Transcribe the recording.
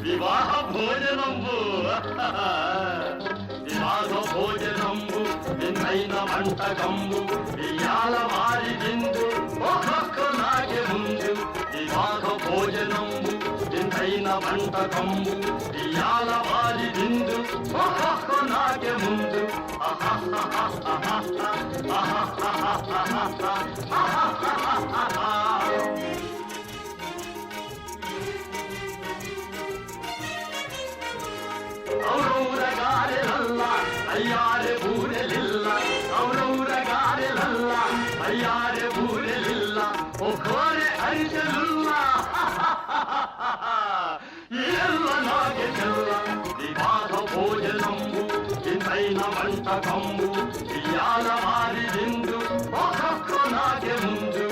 వివాహ భోజనంబు వివాహ భోజనంబు విన్నైన వంటకంబు ఇయాల వారి విందు ఒక్కొక్క నాగే ముందు వివాహ భోజనంబు విన్నైన వంటకంబు ఇయాల వారి విందు ఒక్కొక్క నాగే ముందు ఔరౌరగారెలల్ల అయ్యారే బూరెలిల్ల ఔరౌరగారెలల్ల అయ్యారే బూరెలిల్ల ఒక్కోరే అరిసెలుల్ల ಎಲ್ಲ ನಾಗೆ ಚೆಲ್ಲ ವಿವಾಹ ಭೋಜನಂಬು ಇಂದೈನ వంటకంబు ఇయాల వారి విందు ఒక్కొక్క నాగే ముందు